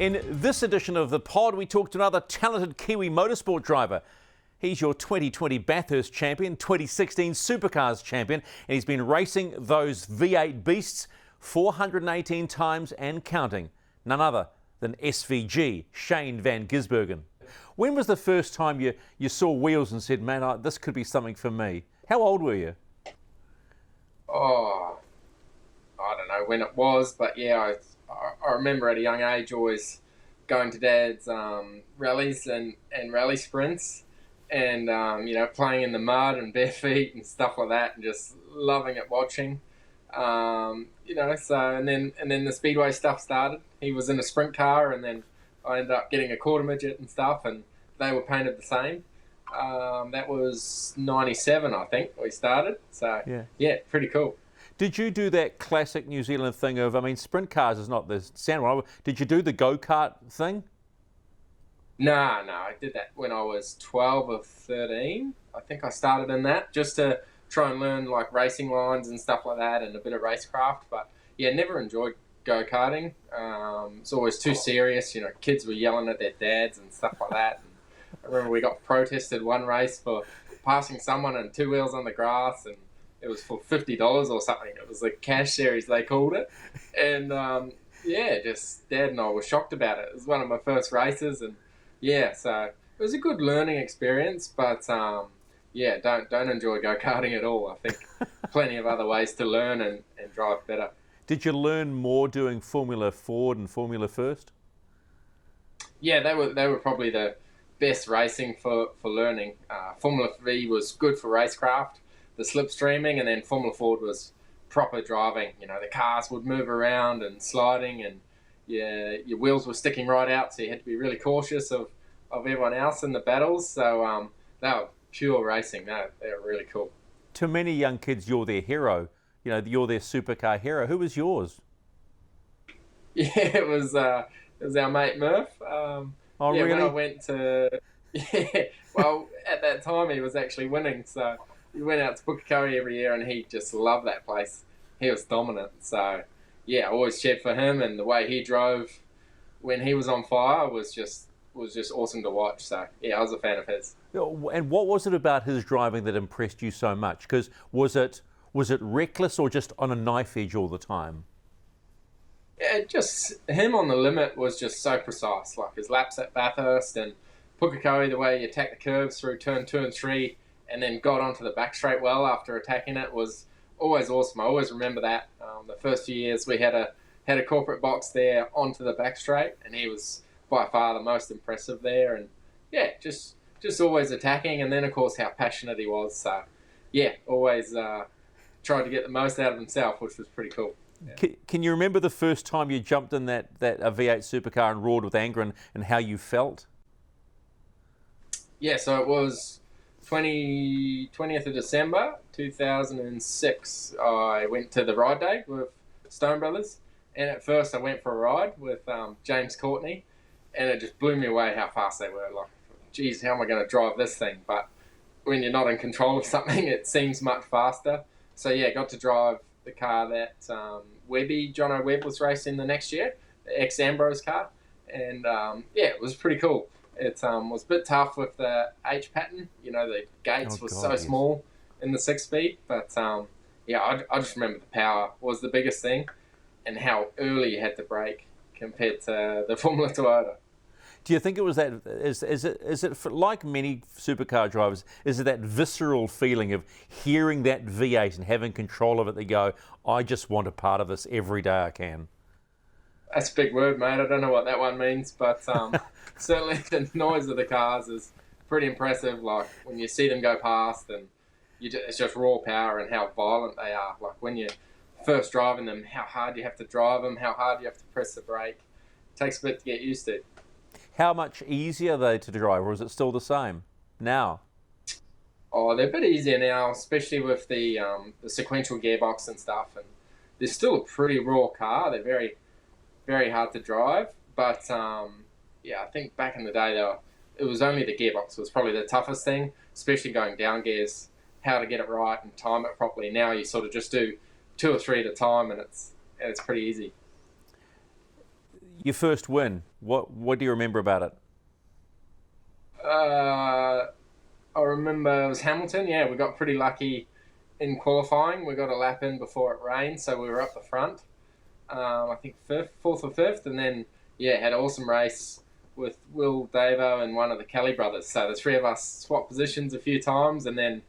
In this edition of the pod, we talk to another talented Kiwi motorsport driver. He's your 2020 Bathurst champion, 2016 Supercars champion, and he's been racing those V8 beasts 418 times and counting. None other than SVG, Shane van Gisbergen. When was the first time you saw wheels and said, man, this could be something for me? How old were you? Oh, I don't know when it was, but yeah, I remember at a young age always going to Dad's rallies and rally sprints and, playing in the mud and bare feet and stuff like that and just loving it watching. And then the Speedway stuff started. He was in a sprint car and then I ended up getting a quarter midget and stuff and they were painted the same. That was 97, I think, we started. So, yeah, pretty cool. Did you do that classic New Zealand thing of, sprint cars is not the sound one. Did you do the go-kart thing? No, I did that when I was 12 or 13. I think I started in that just to try and learn like racing lines and stuff like that and a bit of racecraft. But yeah, never enjoyed go-karting. It's always too serious. Kids were yelling at their dads and stuff like that. And I remember we got protested one race for passing someone and two wheels on the grass, and it was for $50 or something. It was the cash series, they called it. And just Dad and I were shocked about it. It was one of my first races, and so it was a good learning experience, but don't enjoy go-karting at all. I think plenty of other ways to learn and drive better. Did you learn more doing Formula Ford and Formula First? Yeah, they were probably the best racing for learning. Formula V was good for racecraft, the slipstreaming, and then Formula Ford was proper driving. The cars would move around and sliding, and your wheels were sticking right out, so you had to be really cautious of everyone else in the battles. So they were pure racing. They were really cool. To many young kids, you're their hero. You're their supercar hero. Who was yours? Yeah, it was our mate Murph. Really? When I went to... at that time he was actually winning, so we went out to Supercar every year and he just loved that place. He was dominant, so I always cheered for him, and the way he drove when he was on fire was just awesome to watch. So I was a fan of his. And what was it about his driving that impressed you so much? Because was it reckless or just on a knife edge all the time? Yeah, just him on the limit was just so precise. Like his laps at Bathurst and Pukekohe, the way he attacked the curves through turn 2 and 3 and then got onto the back straight well after attacking it was always awesome. I always remember that. The first few years we had a corporate box there onto the back straight, and he was by far the most impressive there. And just always attacking, and then of course how passionate he was. So always tried to get the most out of himself, which was pretty cool. Yeah. Can you remember the first time you jumped in that a V8 supercar and roared with anger and how you felt? Yeah, so it was 20th of December 2006. I went to the ride day with Stone Brothers, and at first I went for a ride with James Courtney, and it just blew me away how fast they were. Like, geez, how am I going to drive this thing? But when you're not in control of something, it seems much faster. So got to drive the car that Jono Webb was racing the next year, the ex-Ambrose car, and it was pretty cool. It was a bit tough with the H pattern. The gates were so small in the 6-speed, but I just remember the power was the biggest thing, and how early you had to brake compared to the Formula Toyota. Do you think it was that? Is it for, like many supercar drivers? Is it that visceral feeling of hearing that V8 and having control of it? They go, I just want a part of this every day I can. That's a big word, mate. I don't know what that one means, but certainly the noise of the cars is pretty impressive. Like when you see them go past, and it's just raw power and how violent they are. Like when you're first driving them, how hard you have to drive them, how hard you have to press the brake. It takes a bit to get used to. How much easier are they to drive, or is it still the same now? Oh, they're a bit easier now, especially with the sequential gearbox and stuff. And they're still a pretty raw car. They're very, very hard to drive. But I think back in the day, it was only the gearbox was probably the toughest thing, especially going down gears, how to get it right and time it properly. Now you sort of just do 2 or 3 at a time, and it's pretty easy. Your first win, what do you remember about it? I remember it was Hamilton. Yeah, we got pretty lucky in qualifying. We got a lap in before it rained, so we were up the front. I think fourth or fifth, and then had an awesome race with Will Davo and one of the Kelly brothers. So the three of us swapped positions a few times, and then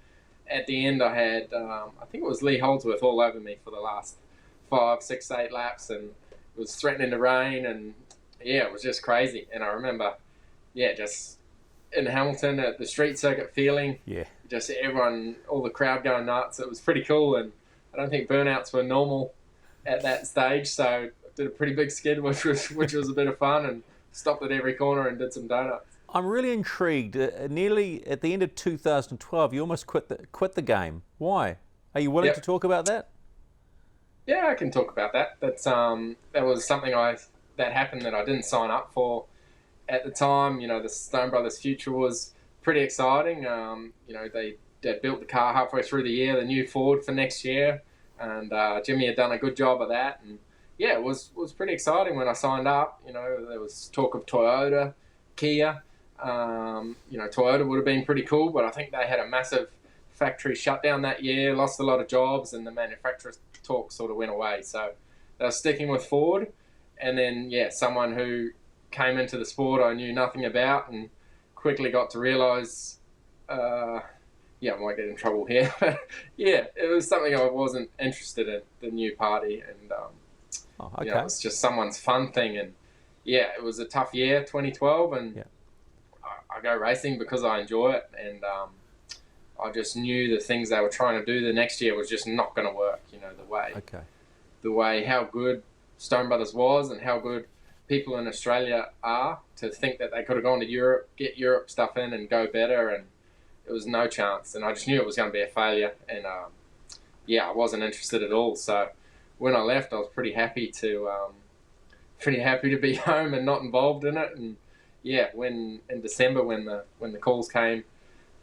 at the end I had I think it was Lee Holdsworth all over me for the last 5, 6, 8 laps, and it was threatening to rain, and it was just crazy. And I remember, just in Hamilton at the street circuit feeling, just everyone, all the crowd going nuts. It was pretty cool, and I don't think burnouts were normal at that stage, so I did a pretty big skid, which was a bit of fun, and stopped at every corner and did some donuts. I'm really intrigued. Nearly at the end of 2012, you almost quit the game. Why? Are you willing to talk about that? Yeah, I can talk about that. That was something that happened that I didn't sign up for at the time. The Stone Brothers' future was pretty exciting. They built the car halfway through the year, the new Ford for next year, and Jimmy had done a good job of that. And it was pretty exciting when I signed up. There was talk of Toyota, Kia. Toyota would have been pretty cool, but I think they had a massive factory shutdown that year, lost a lot of jobs, and the manufacturer talk sort of went away. So they were sticking with Ford, and then someone who came into the sport I knew nothing about, and quickly got to realise, I might get in trouble here, but it was something I wasn't interested in, the new party, and it was just someone's fun thing, and it was a tough year, 2012, and I go racing because I enjoy it, and I just knew the things they were trying to do the next year was just not going to work. The way how good Stone Brothers was and how good people in Australia are, to think that they could have gone to Europe, get Europe stuff in and go better, and it was no chance. And I just knew it was going to be a failure, and I wasn't interested at all. So when I left, I was pretty happy to be home and not involved in it. And when in December, when the calls came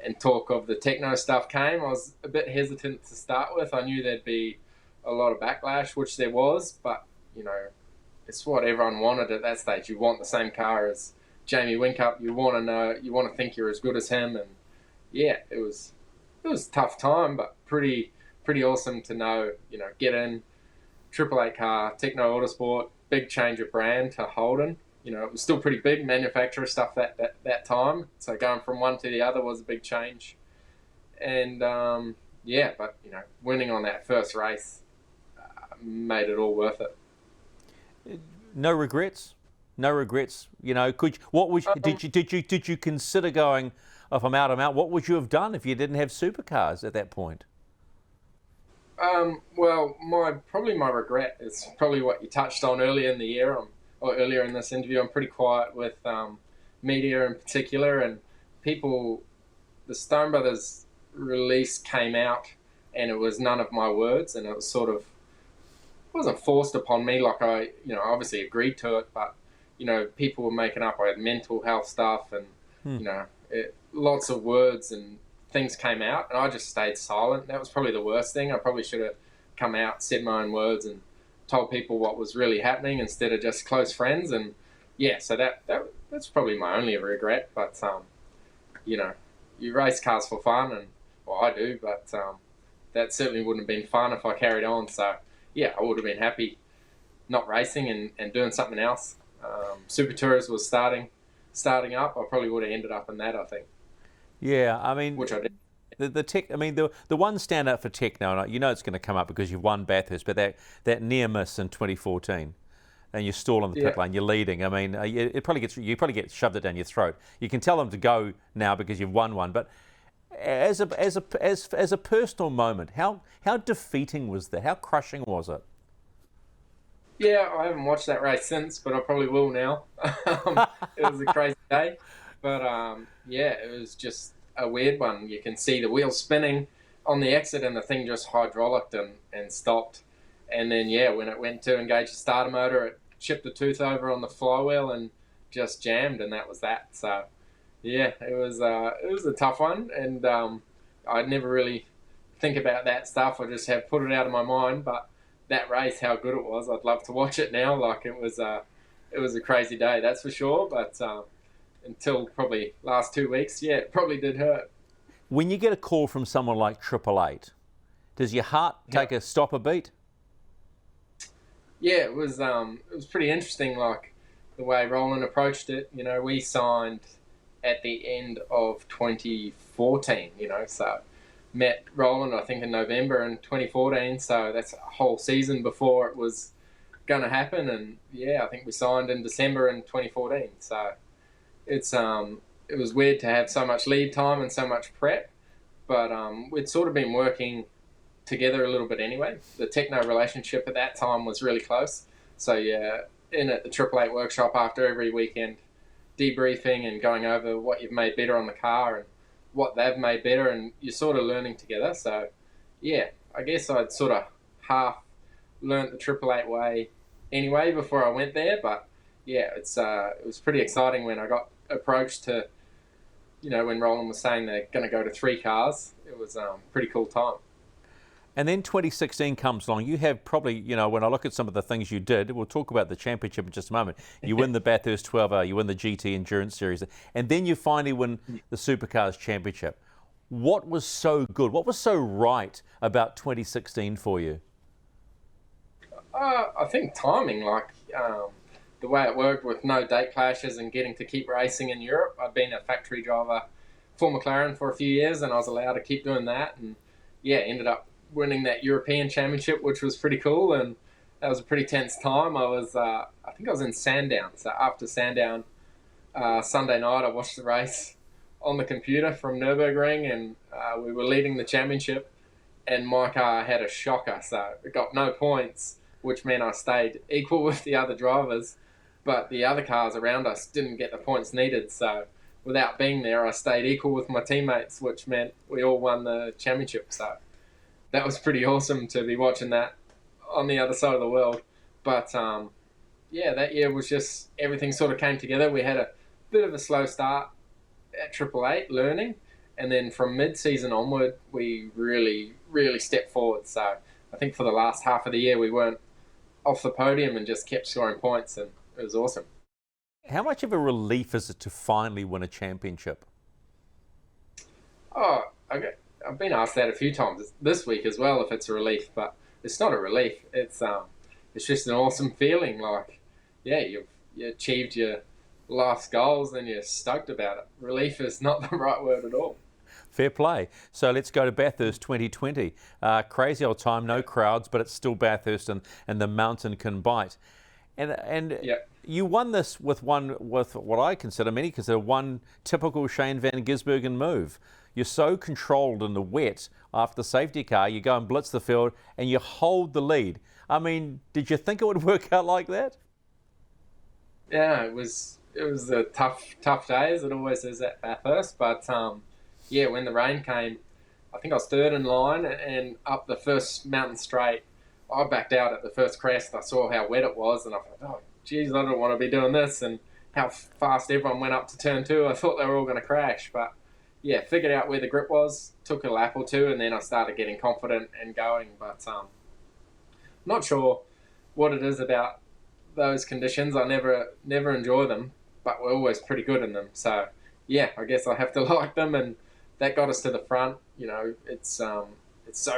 and talk of the techno stuff came, I was a bit hesitant to start with. I knew there'd be a lot of backlash, which there was, but it's what everyone wanted at that stage. You want the same car as Jamie Whincup. You want to think you're as good as him, and it was a tough time, but pretty awesome to know. Get in, Triple Eight car, Techno Autosport, big change of brand to Holden. It was still pretty big manufacturer stuff that time. So going from one to the other was a big change. And but winning on that first race made it all worth it. No regrets. Did you consider going, if I'm out, what would you have done if you didn't have supercars at that point? Well, my regret is probably what you touched on earlier in the year. Or earlier in this interview, I'm pretty quiet with media in particular, and people. The Stone Brothers release came out, and it was none of my words, and it was sort of, it wasn't forced upon me. Like I obviously agreed to it, but people were making up. I had mental health stuff, and lots of words and things came out, and I just stayed silent. That was probably the worst thing. I probably should have come out, said my own words, and told people what was really happening instead of just close friends. And so that's probably my only regret. But you race cars for fun, and I do, but that certainly wouldn't have been fun if I carried on. So I would have been happy not racing and doing something else. Super Tours was starting up. I probably would have ended up in that, I think. Which I did. The tech, I mean, the one standout for Techno, and it's going to come up because you've won Bathurst, but that near miss in 2014, and you're stalled on the pit lane, you're leading. I mean, you probably get shoved it down your throat. You can tell them to go now because you've won one, but as a personal moment, how defeating was that? How crushing was it? Yeah, I haven't watched that race since, but I probably will now. It was a crazy day, but it was just a weird one. You can see the wheels spinning on the exit, and the thing just hydraulicked and stopped. And then when it went to engage the starter motor, it chipped the tooth over on the flywheel and just jammed, and that was that. So it was a tough one, and I'd never really think about that stuff. I just have put it out of my mind. But that race, how good it was, I'd love to watch it now. Like, it was it was a crazy day, that's for sure. But until probably last 2 weeks, yeah, it probably did hurt. When you get a call from someone like 888, does your heart take a stop a beat? Yeah, it was pretty interesting, like the way Roland approached it. You know, we signed at the end of 2014, you know, so met Roland, I think, in November in 2014, so that's a whole season before it was going to happen. And yeah, I think we signed in December in 2014, so it was weird to have so much lead time and so much prep, but we'd sort of been working together a little bit anyway. The techno relationship at that time was really close, so yeah, in at the 888 workshop after every weekend, debriefing and going over what you've made better on the car and what they've made better, and you're sort of learning together. So yeah, I guess I'd sort of half learnt the 888 way anyway before I went there, but yeah, it was pretty exciting when I got approached to, you know, when Roland was saying they're going to go to 3 cars. It was a pretty cool time. And then 2016 comes along. You have probably, you know, when I look at some of the things you did, we'll talk about the championship in just a moment. You win the Bathurst 12R, you win the GT Endurance Series, and then you finally win the Supercars Championship. What was so good? What was so right about 2016 for you? I think timing, like the way it worked with no date clashes and getting to keep racing in Europe. I'd been a factory driver for McLaren for a few years, and I was allowed to keep doing that, and yeah, ended up winning that European Championship, which was pretty cool, and that was a pretty tense time. I think I was in Sandown, so after Sandown, Sunday night, I watched the race on the computer from Nürburgring, and we were leading the championship, and my car had a shocker, so it got no points, which meant I stayed equal with the other drivers, but the other cars around us didn't get the points needed, so without being there, I stayed equal with my teammates, which meant we all won the championship, so that was pretty awesome to be watching that on the other side of the world. But yeah, that year was just, everything sort of came together. We had a bit of a slow start at 888 learning, and then from mid-season onward, we really, really stepped forward. So I think for the last half of the year, we weren't off the podium and just kept scoring points, and it was awesome. How much of a relief is it to finally win a championship? Oh, I've been asked that a few times this week as well, if it's a relief, but it's not a relief. It's just an awesome feeling. Like, yeah, you achieved your life's goals and you're stoked about it. Relief is not the right word at all. Fair play. So let's go to Bathurst 2020. Crazy old time, no crowds, but it's still Bathurst, and the mountain can bite. And yeah. You won this with what I consider, many consider, one typical Shane van Gisbergen move. You're so controlled in the wet after the safety car, you go and blitz the field and you hold the lead. I mean, did you think it would work out like that? Yeah, it was a tough day, as it always is at Bathurst. But yeah, when the rain came, I think I was third in line, and up the first mountain straight, I backed out at the first crest. I saw how wet it was, and I thought, oh, geez, I don't want to be doing this. And how fast everyone went up to turn 2, I thought they were all going to crash. But yeah, figured out where the grip was, took a lap or two, and then I started getting confident and going. But not sure what it is about those conditions. I never enjoy them, but we're always pretty good in them. So yeah, I guess I have to like them, and that got us to the front. You know, it's so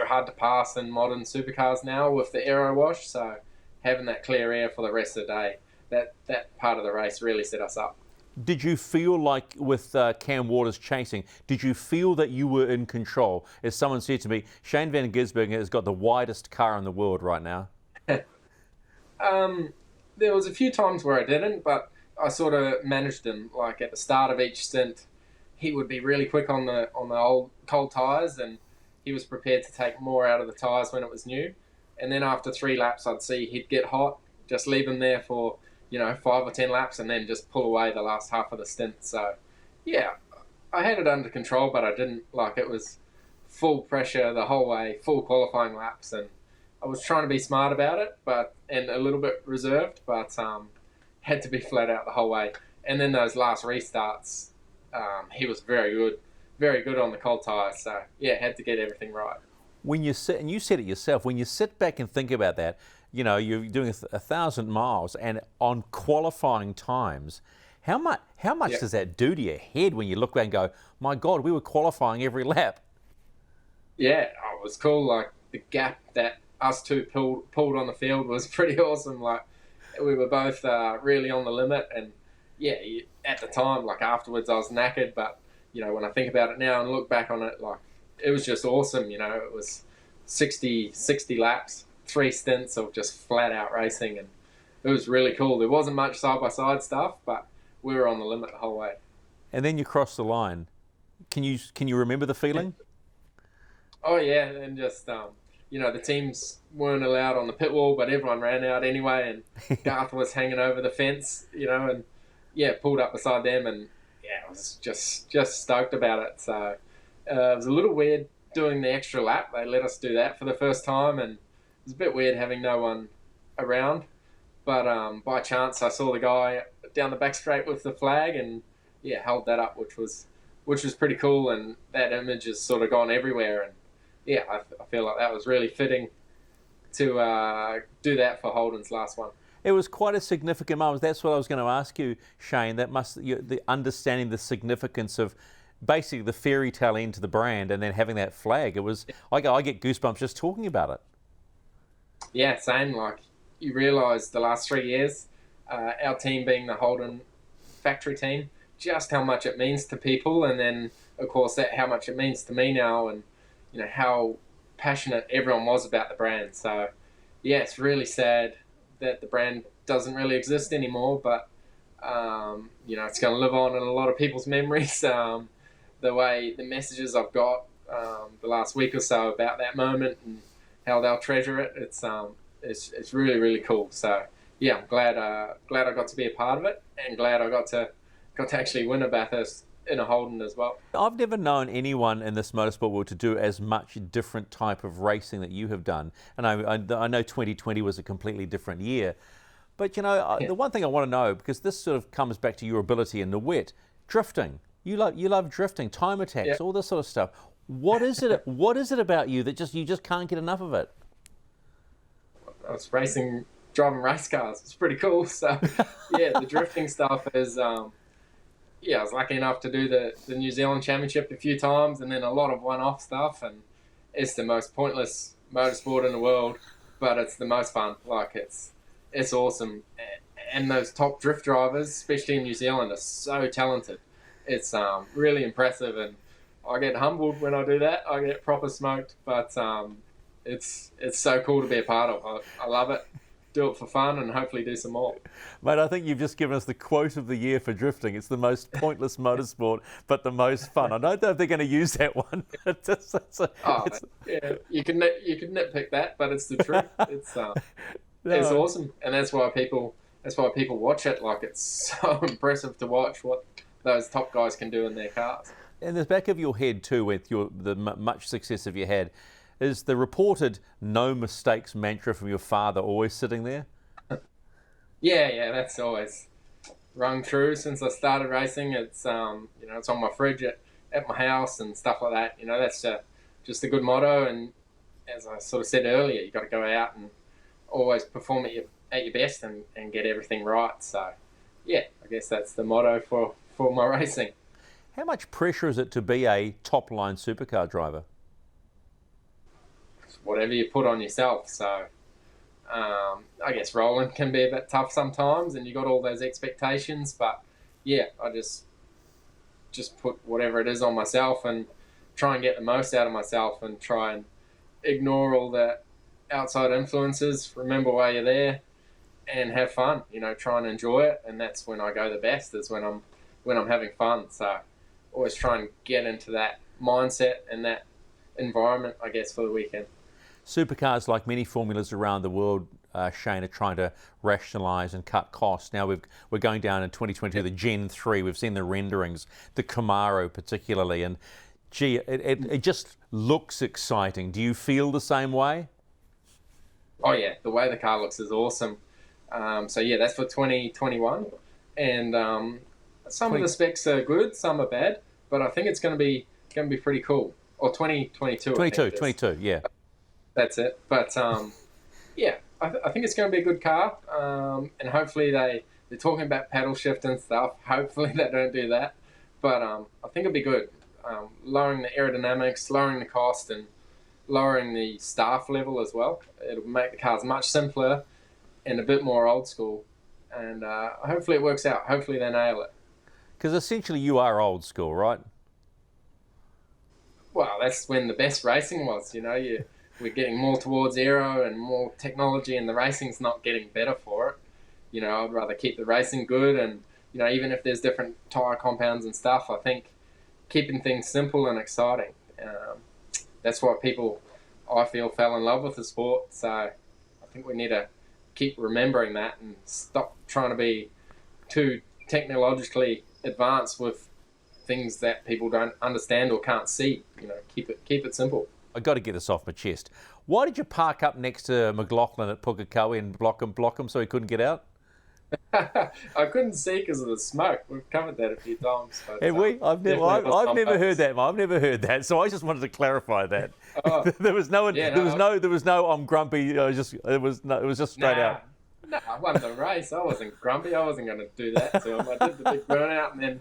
hard to pass in modern supercars now with the aero wash. So having that clear air for the rest of the day, that part of the race really set us up. Did you feel like, with Cam Waters chasing, did you feel that you were in control? As someone said to me, Shane van Gisbergen has got the widest car in the world right now. There was a few times where I didn't, but I sort of managed him. Like at the start of each stint, he would be really quick on the old cold tyres, and he was prepared to take more out of the tyres when it was new. And then after 3 laps, I'd see he'd get hot, just leave him there for 5 or 10 laps, and then just pull away the last half of the stint. So yeah, I had it under control, but I didn't, it was full pressure the whole way, full qualifying laps, and I was trying to be smart about it, and a little bit reserved, but had to be flat out the whole way. And then those last restarts, he was very good on the cold tyres. So yeah, had to get everything right. When you sit, and you said it yourself, when you sit back and think about that, you know, you're doing 1,000 miles, and on qualifying times, how much does that do to your head when you look back and go, my God, we were qualifying every lap? Yeah, it was cool. Like the gap that us two pulled on the field was pretty awesome. Like we were both really on the limit, and yeah, at the time, like afterwards, I was knackered. But you know, when I think about it now and look back on it, like it was just awesome. You know, it was 60 laps, 3 stints of just flat out racing, and it was really cool. There wasn't much side by side stuff, but we were on the limit the whole way. And then you crossed the line. Can you remember the feeling? Oh yeah, and just you know, the teams weren't allowed on the pit wall, but everyone ran out anyway, and Garth was hanging over the fence, you know, and yeah, pulled up beside them, and yeah, I was just stoked about it. So it was a little weird doing the extra lap. They let us do that for the first time, and it was a bit weird having no one around. But by chance, I saw the guy down the back straight with the flag, and yeah, held that up, which was pretty cool, and that image has sort of gone everywhere. And yeah, I feel like that was really fitting to do that for Holden's last one. It was quite a significant moment. That's what I was going to ask you, Shane. That the understanding the significance of basically the fairy tale end to the brand, and then having that flag. It was. I get goosebumps just talking about it. Yeah, same. Like you realise the last 3 years, our team being the Holden factory team, just how much it means to people, and then of course how much it means to me now, and you know how passionate everyone was about the brand. So yeah, it's really sad that the brand doesn't really exist anymore, but you know, it's going to live on in a lot of people's memories. The way the messages I've got the last week or so about that moment and how they'll treasure it, it's really, really cool. So yeah, I'm glad I got to be a part of it, and glad I got to actually win a Bathurst in a Holden as well. I've never known anyone in this motorsport world to do as much different type of racing that you have done. And I know 2020 was a completely different year. But, you know, the one thing I want to know, because this sort of comes back to your ability in the wet, drifting. You love drifting, time attacks, all this sort of stuff. What is it? What is it about you that you just can't get enough of it? I was driving race cars. It's pretty cool. So, yeah, the drifting stuff is... yeah, I was lucky enough to do the New Zealand Championship a few times, and then a lot of one-off stuff, and it's the most pointless motorsport in the world, but it's the most fun. Like, it's awesome. And those top drift drivers, especially in New Zealand, are so talented. It's really impressive, and I get humbled when I do that. I get proper smoked, but it's so cool to be a part of. I love it. Do it for fun and hopefully do some more. Mate, I think you've just given us the quote of the year for drifting. It's the most pointless motorsport, but the most fun. I don't know if they're going to use that one. Yeah, you can nitpick that, but it's the truth. It's awesome, and that's why people watch it. Like, it's so impressive to watch what those top guys can do in their cars. In the back of your head too, with the much success of your head, is the reported no mistakes mantra from your father always sitting there? Yeah, that's always rung true since I started racing. It's you know, it's on my fridge at my house and stuff like that. You know, that's just a good motto. And as I sort of said earlier, you got to go out and always perform at your best and get everything right. So yeah, I guess that's the motto for my racing. How much pressure is it to be a top line supercar driver? Whatever you put on yourself. So I guess rolling can be a bit tough sometimes, and you got all those expectations, but yeah, I just put whatever it is on myself and try and get the most out of myself, and try and ignore all the outside influences. Remember why you're there and have fun, you know, try and enjoy it, and that's when I go the best, is when I'm having fun. So always try and get into that mindset and that environment, I guess, for the weekend. Supercars, like many formulas around the world, Shane, are trying to rationalise and cut costs. Now we're going down in 2022, the Gen 3. We've seen the renderings, the Camaro particularly, and gee, it just looks exciting. Do you feel the same way? Oh yeah, the way the car looks is awesome. So yeah, that's for 2021, and some of the specs are good, some are bad, but I think it's going to be pretty cool. Or 2022. 22, yeah. That's it. But yeah, I think it's going to be a good car, and hopefully they're talking about paddle shift and stuff. Hopefully they don't do that, but I think it'll be good. Lowering the aerodynamics, lowering the cost, and lowering the staff level as well. It'll make the cars much simpler and a bit more old school, and hopefully it works out. Hopefully they nail it. Because essentially you are old school, right? Well, that's when the best racing was. We're getting more towards aero and more technology, and the racing's not getting better for it. I'd rather keep the racing good, and even if there's different tyre compounds and stuff, I think keeping things simple and exciting. That's what people, I feel, fell in love with the sport. So I think we need to keep remembering that and stop trying to be too technologically advanced with things that people don't understand or can't see. Keep it simple. I've got to get this off my chest. Why did you park up next to McLaughlin at Pukekohe and block him so he couldn't get out? I couldn't see because of the smoke. We've covered that a few times. But, Have we? I've never heard that. I've never heard that. So I just wanted to clarify that. Oh. there was no. I'm grumpy. It was just straight out. No, I won the race. I wasn't grumpy. I wasn't going to do that to him. I did the big burnout and then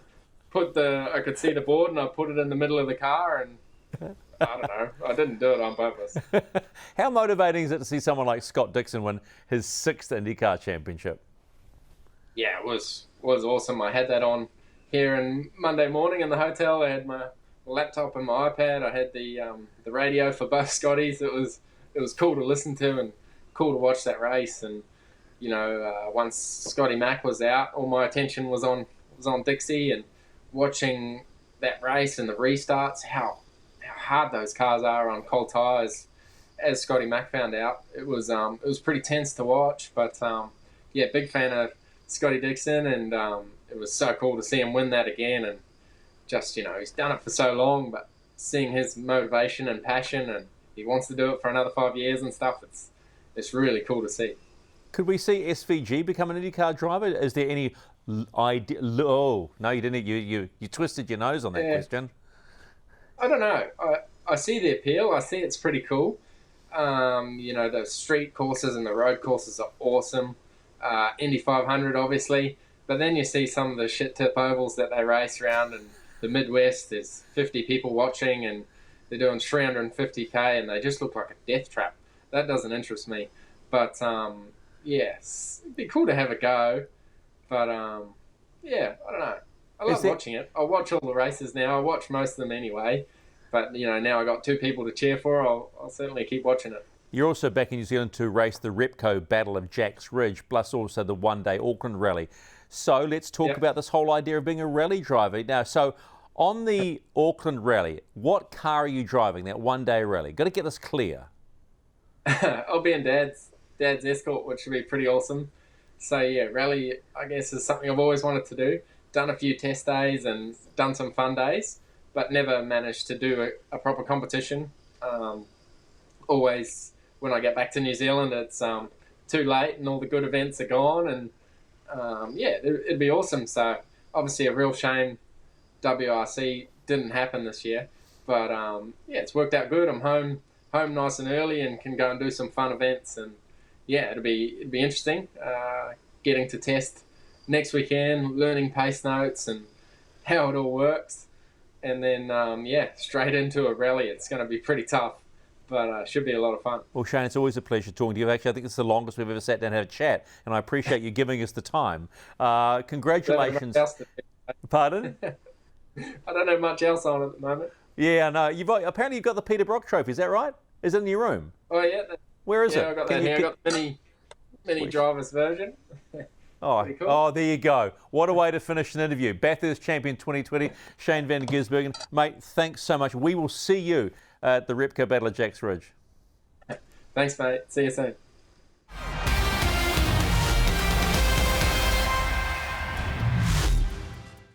I could see the board and I put it in the middle of the car, and I don't know. I didn't do it on purpose. How motivating is it to see someone like Scott Dixon win his 6th IndyCar championship? Yeah, it was awesome. I had that on here and Monday morning in the hotel. I had my laptop and my iPad. I had the radio for both Scotties. It was cool to listen to and cool to watch that race. And once Scotty Mac was out, all my attention was on Dixie and watching that race and the restarts. How hard those cars are on cold tyres. As Scotty Mac found out, it was pretty tense to watch. But big fan of Scotty Dixon, and it was so cool to see him win that again. And just he's done it for so long, but seeing his motivation and passion, and he wants to do it for another 5 years and stuff. It's really cool to see. Could we see SVG become an IndyCar driver? Is there any idea? Oh no, you didn't. You twisted your nose on that question. I don't know. I see the appeal. I see it's pretty cool. The street courses and the road courses are awesome. Indy 500, obviously. But then you see some of the shit tip ovals that they race around in the Midwest. There's 50 people watching and they're doing 350k and they just look like a death trap. That doesn't interest me. But, yes, it'd be cool to have a go. But, I don't know. I love watching it. I watch all the races now. I watch most of them anyway. But, now I got 2 people to cheer for. I'll certainly keep watching it. You're also back in New Zealand to race the Repco Battle of Jacks Ridge, plus also the one-day Auckland Rally. So let's talk about this whole idea of being a rally driver. Now, so on the Auckland Rally, what car are you driving, that one-day rally? Got to get this clear. I'll be in Dad's Escort, which would be pretty awesome. So, rally, I guess, is something I've always wanted to do. Done a few test days and done some fun days, but never managed to do a proper competition. Always, when I get back to New Zealand, it's too late and all the good events are gone. And, it'd be awesome. So, obviously, a real shame WRC didn't happen this year. But, it's worked out good. I'm home nice and early and can go and do some fun events. And, it'd be interesting getting to test next weekend, learning pace notes and how it all works. And then, straight into a rally. It's going to be pretty tough, but should be a lot of fun. Well, Shane, it's always a pleasure talking to you. Actually, I think it's the longest we've ever sat down and had a chat, and I appreciate you giving us the time. Congratulations. Pardon? I don't have much else on at the moment. Yeah, I know. Apparently you've got the Peter Brock trophy. Is that right? Is it in your room? Oh, yeah. Where is it? I got that here. I got the mini driver's version. Oh, cool. oh, there you go. What a way to finish an interview. Bathurst champion 2020, Shane van Gisbergen. Mate, thanks so much. We will see you at the Repco Battle of Jacks Ridge. Thanks, mate. See you soon.